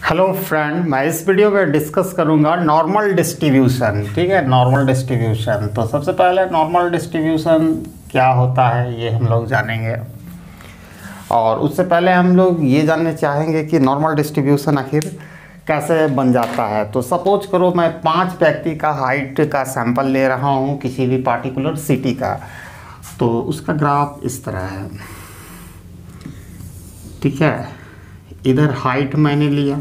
Hello friend, मैं इस video में डिस्कस करूंगा नॉर्मल डिस्ट्रीब्यूशन। ठीक है, नॉर्मल डिस्ट्रीब्यूशन। तो सबसे पहले नॉर्मल डिस्ट्रीब्यूशन क्या होता है ये हम लोग जानेंगे, और उससे पहले हम लोग ये जानना चाहेंगे कि नॉर्मल डिस्ट्रीब्यूशन आखिर कैसे बन जाता है। तो सपोज करो मैं 5 व्यक्ति का हाइट का सैंपल ले रहा हूँ किसी भी पार्टिकुलर सिटी का, तो उसका ग्राफ इस तरह है। ठीक है, इधर हाइट मैंने लिया,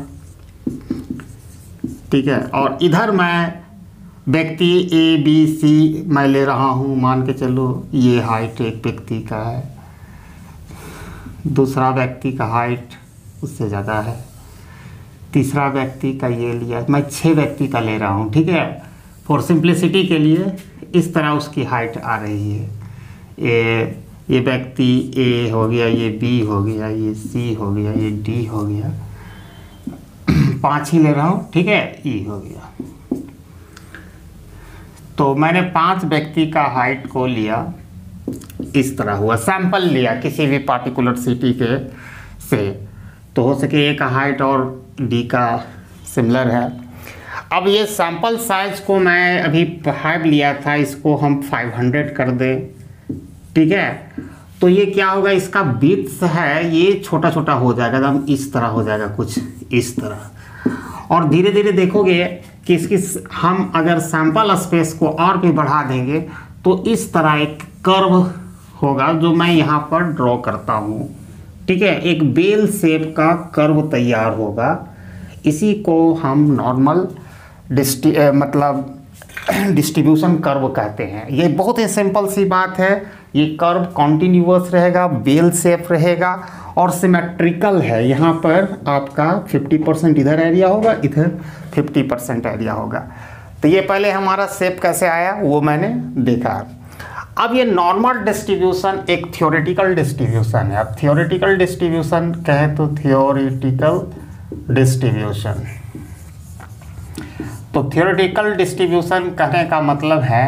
ठीक है, और इधर मैं व्यक्ति ए बी सी मैं ले रहा हूँ। मान के चलो ये हाइट एक व्यक्ति का है, दूसरा व्यक्ति का हाइट उससे ज़्यादा है, तीसरा व्यक्ति का ये लिया, मैं 6 व्यक्ति का ले रहा हूँ। ठीक है, फॉर सिंप्लिसिटी के लिए इस तरह उसकी हाइट आ रही है। ये व्यक्ति ए हो गया, ये बी हो गया, ये सी हो गया, ये डी हो गया, 5 ही ले रहा हूँ। ठीक है, ई हो गया। तो मैंने 5 व्यक्ति का हाइट को लिया, इस तरह हुआ, सैंपल लिया किसी भी पार्टिकुलर सिटी के से। तो हो सके ए का हाइट और डी का सिमिलर है। अब ये सैंपल साइज को मैं अभी 5 लिया था, इसको हम 500 कर दें। ठीक है, तो ये क्या होगा, इसका विड्थ है ये छोटा छोटा हो जाएगा, एकदम इस तरह हो जाएगा, कुछ इस तरह। और धीरे धीरे देखोगे कि इसकी हम अगर सैंपल स्पेस को और भी बढ़ा देंगे तो इस तरह एक कर्व होगा जो मैं यहाँ पर ड्रॉ करता हूँ। ठीक है, एक बेल शेप का कर्व तैयार होगा। इसी को हम नॉर्मल डिस्ट्रीब्यूशन कर्व कहते हैं। ये बहुत ही सिंपल सी बात है। ये कर्व कॉन्टिन्यूअस रहेगा, बेल शेप रहेगा और सिमेट्रिकल है। यहाँ पर आपका 50% इधर एरिया होगा, इधर 50% एरिया होगा। तो ये पहले हमारा शेप कैसे आया वो मैंने देखा। अब ये नॉर्मल डिस्ट्रीब्यूशन एक थ्योरेटिकल डिस्ट्रीब्यूशन है। अब थ्योरेटिकल डिस्ट्रीब्यूशन कहें तो थ्योरेटिकल डिस्ट्रीब्यूशन, तो थ्योरेटिकल डिस्ट्रीब्यूशन कहने का मतलब है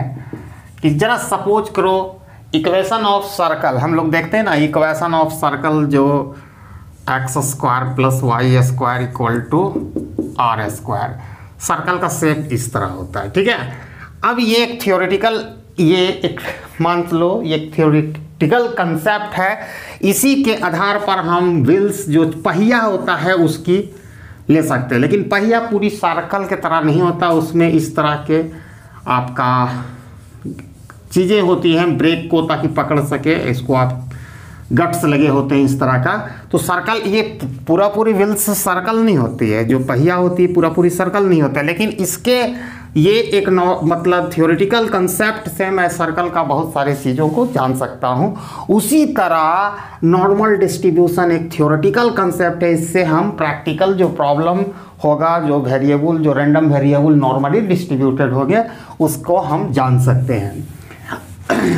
कि जरा सपोज करो इक्वेशन ऑफ सर्कल, हम लोग देखते हैं ना इक्वेशन ऑफ सर्कल जो x² + y² = r²। सर्कल का शेप इस तरह होता है। ठीक है, अब ये एक थ्योरेटिकल, ये एक मान लो ये एक थ्योरेटिकल कंसेप्ट है। इसी के आधार पर हम व्हील्स जो पहिया होता है उसकी ले सकते हैं, लेकिन पहिया पूरी सर्कल के तरह नहीं होता, उसमें इस तरह के आपका चीज़ें होती हैं ब्रेक को ताकि पकड़ सके, इसको आप गट्स लगे होते हैं इस तरह का। तो सर्कल ये पूरा पूरी व्हील्स सर्कल नहीं होती है, जो पहिया होती है पूरा पूरी सर्कल नहीं होता है, लेकिन इसके ये एक मतलब थ्योरेटिकल कंसेप्ट से मैं सर्कल का बहुत सारी चीज़ों को जान सकता हूँ। उसी तरह नॉर्मल डिस्ट्रीब्यूशन एक थ्योरेटिकल कंसेप्ट है, इससे हम प्रैक्टिकल जो प्रॉब्लम होगा, जो वेरिएबल, जो रैंडम वेरिएबल नॉर्मली डिस्ट्रीब्यूटेड हो गया, उसको हम जान सकते हैं।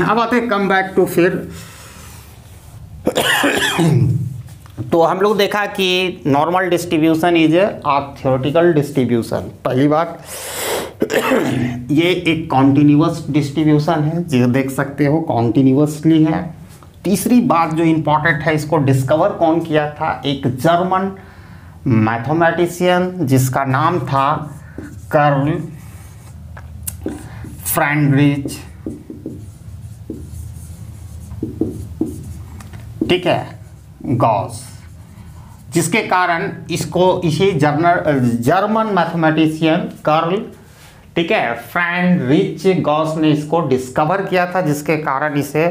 अब आते हैं कम बैक टू फिर तो हम लोग देखा कि normal distribution is a theoretical distribution. पहली बात ये एक कॉन्टिन्यूअस डिस्ट्रीब्यूशन है, जो देख सकते हो कॉन्टिन्यूअसली है। तीसरी बात जो इम्पॉर्टेंट है, इसको डिस्कवर कौन किया था, एक जर्मन मैथमेटिशियन जिसका नाम था कार्ल फ्रेडरिच। ठीक है, गॉस, जिसके कारण इसको इसी जर्मन मैथमेटिशियन कार्ल, ठीक है, फ्रेडरिच गॉस ने इसको डिस्कवर किया था, जिसके कारण इसे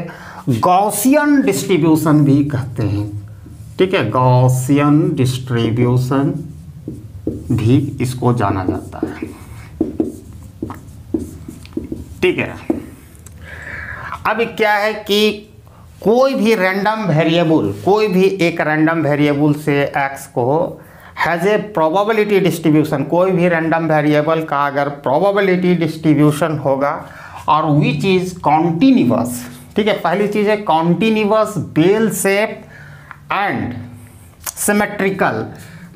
गॉसियन डिस्ट्रीब्यूशन भी कहते हैं। ठीक है, गॉसियन डिस्ट्रीब्यूशन भी इसको जाना जाता है। ठीक है, अब क्या है कि कोई भी रैंडम वेरिएबल, कोई भी एक रैंडम वेरिएबल से x को हैज़ ए प्रोबेबिलिटी डिस्ट्रीब्यूशन, कोई भी रैंडम वेरिएबल का अगर प्रोबेबिलिटी डिस्ट्रीब्यूशन होगा और विच इज़ कॉन्टिन्यूअस। ठीक है, पहली चीज़ है continuous, bell shape and symmetrical,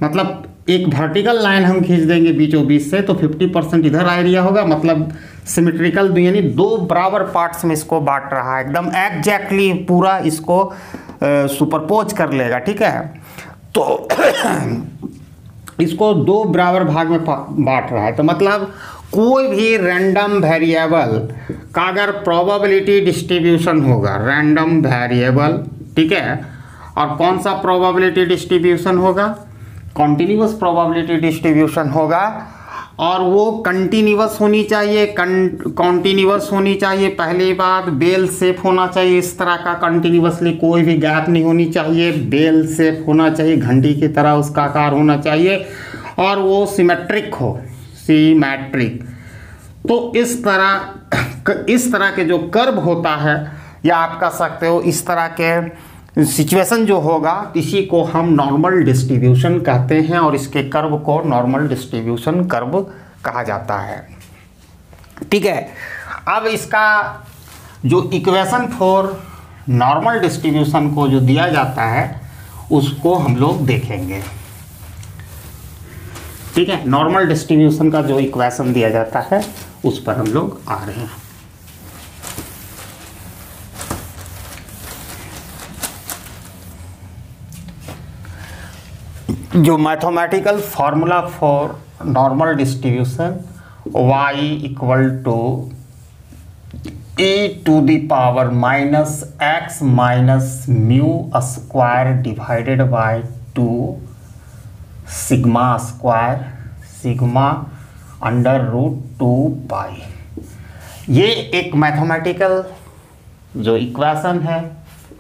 मतलब एक वर्टिकल लाइन हम खींच देंगे बीचों बीच से तो 50% इधर एरिया होगा, मतलब सिमेट्रिकल, यानी 2 बराबर पार्ट्स में इसको बांट रहा है, एकदम एग्जैक्टली पूरा इसको सुपरपोज कर लेगा। ठीक है, तो इसको दो बराबर भाग में बांट रहा है। तो मतलब कोई भी रैंडम वेरिएबल का अगर प्रोबेबिलिटी डिस्ट्रीब्यूशन होगा, रैंडम वेरिएबल, ठीक है, और कौन सा प्रोबेबिलिटी डिस्ट्रीब्यूशन होगा, कॉन्टिन्यूअस प्रोबेबिलिटी डिस्ट्रीब्यूशन होगा, और वो कंटिन्यूअस होनी चाहिए, कॉन्टिन्यूअस होनी चाहिए। पहली बात, बेल शेप होना चाहिए, इस तरह का कंटिन्यूअसली कोई भी गैप नहीं होनी चाहिए, बेल शेप होना चाहिए, घंटी की तरह उसका आकार होना चाहिए, और वो सिमेट्रिक हो, सिमेट्रिक। तो इस तरह के जो कर्व होता है, या आप कह सकते हो इस तरह के सिचुएशन जो होगा, इसी को हम नॉर्मल डिस्ट्रीब्यूशन कहते हैं, और इसके कर्व को नॉर्मल डिस्ट्रीब्यूशन कर्व कहा जाता है। ठीक है, अब इसका जो इक्वेशन फॉर नॉर्मल डिस्ट्रीब्यूशन को जो दिया जाता है उसको हम लोग देखेंगे। ठीक है, नॉर्मल डिस्ट्रीब्यूशन का जो इक्वेशन दिया जाता है उस पर हम लोग आ रहे हैं। जो mathematical formula for normal distribution, y equal to e⁻ minus x minus mu square divided by 2 sigma square sigma √2 pi. ये एक मैथमेटिकल जो इक्वेशन है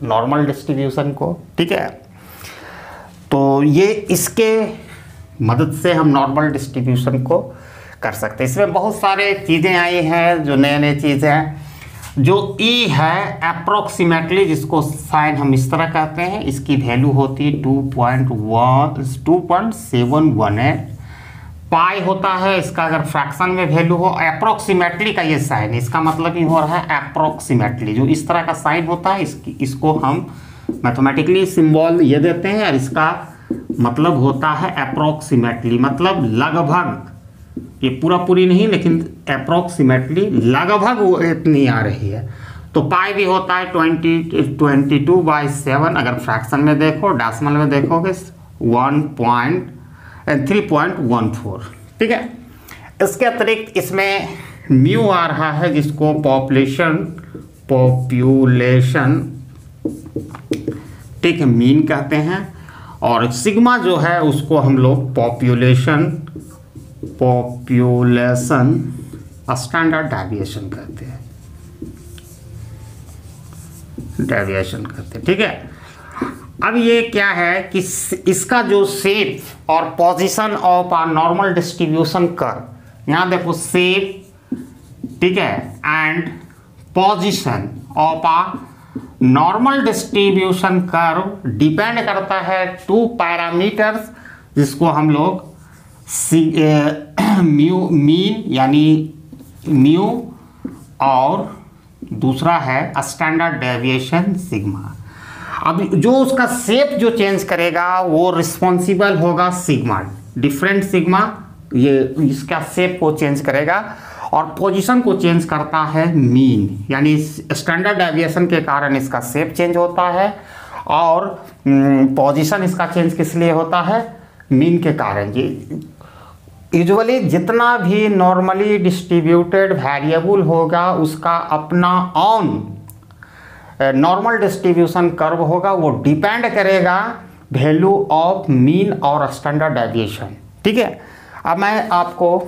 नॉर्मल डिस्ट्रीब्यूशन को, ठीक है। तो ये इसके मदद से हम नॉर्मल डिस्ट्रीब्यूशन को कर सकते हैं। इसमें बहुत सारे चीज़ें आई हैं, जो नए नए चीज़ें हैं। जो E है अप्रोक्सीमेटली, जिसको साइन हम इस तरह कहते हैं, इसकी वैल्यू होती है 2.718। पाई होता है, इसका अगर फ्रैक्शन में वैल्यू हो, अप्रोक्सीमेटली का ये साइन, इसका मतलब ही हो रहा है अप्रोक्सीमेटली। जो इस तरह का साइन होता है, इसको हम मैथमेटिकली सिंबल ये देते हैं, और इसका मतलब होता है अप्रोक्सीमेटली, मतलब लगभग, ये पूरी नहीं, लेकिन अप्रोक्सीमेटली लगभग वो इतनी आ रही है। तो पाई भी होता है 22/7, अगर फ्रैक्शन में देखो, डेसिमल में देखोगे 3.14। ठीक है, इसके अतिरिक्त इसमें म्यू आ रहा है, जिसको पॉपुलेशन ठीक है मीन कहते हैं, और सिग्मा जो है उसको हम लोग पॉपुलेशन स्टैंडर्ड डेविएशन कहते हैं, ठीक है। अब ये क्या है कि इसका जो शेप और position of a normal distribution curve, यहाँ देखो शेप, ठीक है, and position of a normal distribution curve depend करता है 2 पैरामीटर्स, जिसको हम लोग मीन यानी म्यू, और दूसरा है स्टैंडर्ड डेविएशन सिग्मा। अब जो उसका शेप जो चेंज करेगा वो रिस्पॉन्सिबल होगा सिग्मा, डिफरेंट सिग्मा, ये इसका शेप को चेंज करेगा, और पोजीशन को चेंज करता है मीन, यानी स्टैंडर्ड डेविएशन के कारण इसका शेप चेंज होता है, और पोजीशन इसका चेंज किस लिए होता है, मीन के कारण। ये यूजुअली जितना भी नॉर्मली डिस्ट्रीब्यूटेड वेरिएबल होगा उसका अपना ऑन नॉर्मल डिस्ट्रीब्यूशन कर्व होगा, वो डिपेंड करेगा वैल्यू ऑफ मीन और स्टैंडर्ड डेविएशन। ठीक है, अब मैं आपको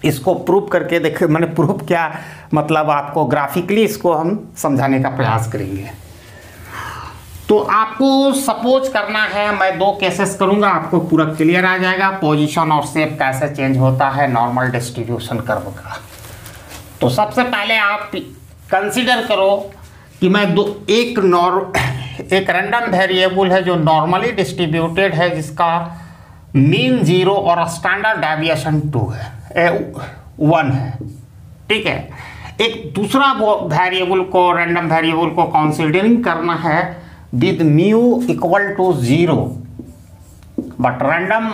इसको प्रूव करके मैंने प्रूव क्या मतलब, आपको ग्राफिकली इसको हम समझाने का प्रयास करेंगे। तो आपको सपोज करना है, मैं 2 केसेस करूंगा, आपको पूरा क्लियर आ जाएगा पोजीशन और शेप कैसे चेंज होता है नॉर्मल डिस्ट्रीब्यूशन कर्व का। तो सबसे पहले आप कंसीडर करो कि मैं एक रैंडम वेरिएबल है जो नॉर्मली डिस्ट्रीब्यूटेड है, जिसका मीन 0 और स्टैंडर्ड डेविएशन 2 है, 1 है। ठीक है, एक दूसरा वेरिएबल को, रैंडम वेरिएबल को कंसीडरिंग करना है with mu equal to 0, but random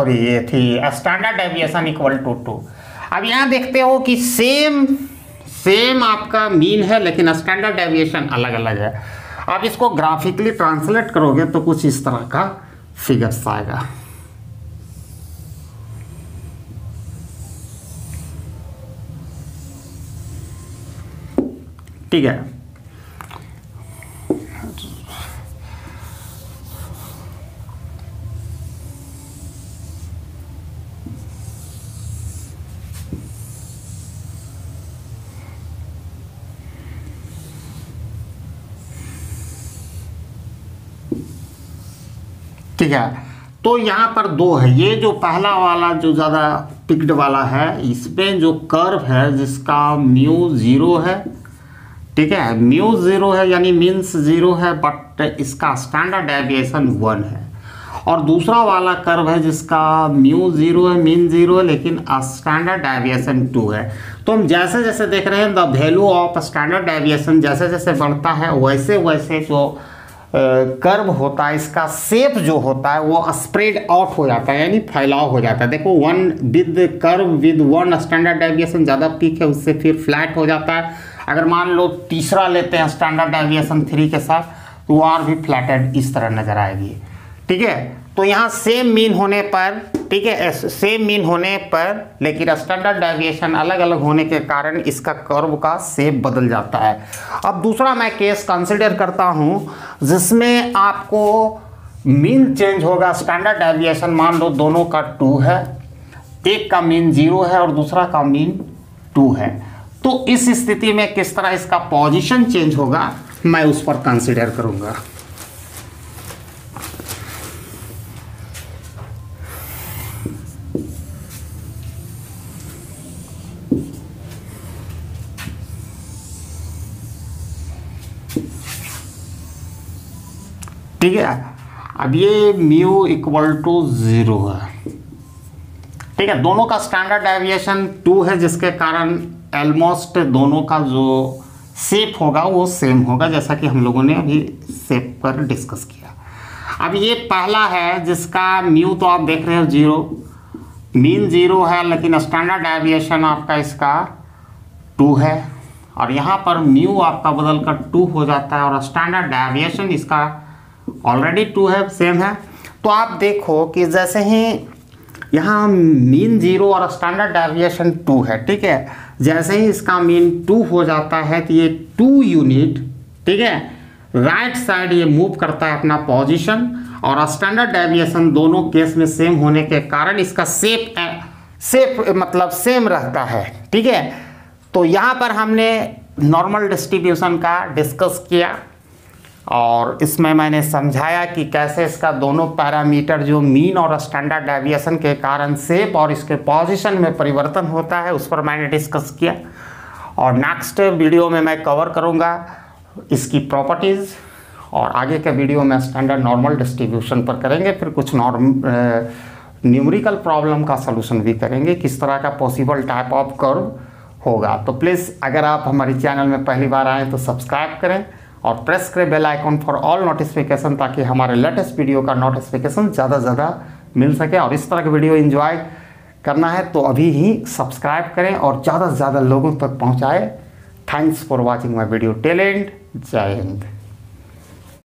ये थी स्टैंडर्ड डेविएशन इक्वल टू 2। अब यहाँ देखते हो कि सेम आपका मीन है, लेकिन स्टैंडर्ड डेविएशन अलग अलग है। आप इसको ग्राफिकली ट्रांसलेट करोगे तो कुछ इस तरह का फिगर्स आएगा। ठीक है, ठीक है। तो यहाँ पर दो है, ये जो पहला वाला जो ज़्यादा पिक्ड वाला है, इसमें जो कर्व है जिसका म्यू 0 है, ठीक है, म्यू 0 है यानी मीन्स 0 है, बट इसका स्टैंडर्ड डेविएशन 1 है। और दूसरा वाला कर्व है जिसका म्यू 0 है, मीन 0 है, लेकिन स्टैंडर्ड डेविएशन 2 है। तो हम जैसे जैसे देख रहे हैं the value of standard deviation जैसे जैसे बढ़ता है वैसे वैसे जो कर्व होता है, इसका शेप जो होता है वो स्प्रेड आउट हो जाता है, यानी फैलाव हो जाता है। देखो one with curve with 1 standard deviation ज़्यादा पीक है, उससे फिर फ्लैट हो जाता है। अगर मान लो तीसरा लेते हैं स्टैंडर्ड डेविएशन 3 के साथ, तो वो और भी फ्लैटेड इस तरह नजर आएगी। ठीक है, तो यहाँ सेम मीन होने पर, ठीक है, सेम मीन होने पर लेकिन स्टैंडर्ड डेविएशन अलग अलग होने के कारण इसका कर्व का शेप बदल जाता है। अब दूसरा मैं केस कंसिडर करता हूँ जिसमें आपको मीन चेंज होगा, स्टैंडर्ड डेविएशन मान लो दोनों का 2 है, एक का मीन 0 है और दूसरा का मीन 2 है। तो इस स्थिति में किस तरह इसका पोजीशन चेंज होगा मैं उस पर कंसिडर करूँगा। ठीक है, अब ये म्यू इक्वल टू 0 है, ठीक है, दोनों का स्टैंडर्ड डेविएशन 2 है, जिसके कारण ऑलमोस्ट दोनों का जो शेप होगा वो सेम होगा, जैसा कि हम लोगों ने अभी शेप पर डिस्कस किया। अब ये पहला है जिसका म्यू तो आप देख रहे हो 0, मीन 0 है, लेकिन स्टैंडर्ड डेविएशन आपका इसका 2 है, और यहाँ पर म्यू आपका बदल कर 2 हो जाता है और स्टैंडर्ड डेविएशन इसका ऑलरेडी 2 है, सेम है। तो आप देखो कि जैसे ही यहाँ मीन 0 और स्टैंडर्ड डेविएशन 2 है, ठीक है, जैसे ही इसका मीन 2 हो जाता है तो ये 2 यूनिट, ठीक है, राइट साइड ये मूव करता है अपना पोजीशन, और स्टैंडर्ड डेविएशन दोनों केस में सेम होने के कारण इसका शेप मतलब सेम रहता है। ठीक है, तो यहाँ पर हमने नॉर्मल डिस्ट्रीब्यूशन का डिस्कस किया और इसमें मैंने समझाया कि कैसे इसका दोनों पैरामीटर जो मीन और स्टैंडर्ड डेविएशन के कारण शेप और इसके पोजीशन में परिवर्तन होता है, उस पर मैंने डिस्कस किया। और नेक्स्ट वीडियो में मैं कवर करूंगा इसकी प्रॉपर्टीज़, और आगे के वीडियो में स्टैंडर्ड नॉर्मल डिस्ट्रीब्यूशन पर करेंगे, फिर कुछ न्यूमेरिकल प्रॉब्लम का सलूशन भी करेंगे, किस तरह का पॉसिबल टाइप ऑफ कर्व होगा। तो प्लीज़ अगर आप हमारे चैनल में पहली बार आएँ तो सब्सक्राइब करें और प्रेस करें bell icon for all notification, ताकि हमारे लेटेस्ट वीडियो का नोटिफिकेशन ज़्यादा से ज़्यादा मिल सके। और इस तरह के वीडियो एंजॉय करना है तो अभी ही सब्सक्राइब करें और ज़्यादा से ज़्यादा लोगों तक पहुँचाएँ। Thanks for watching my video. टेल एंड जय हिंद।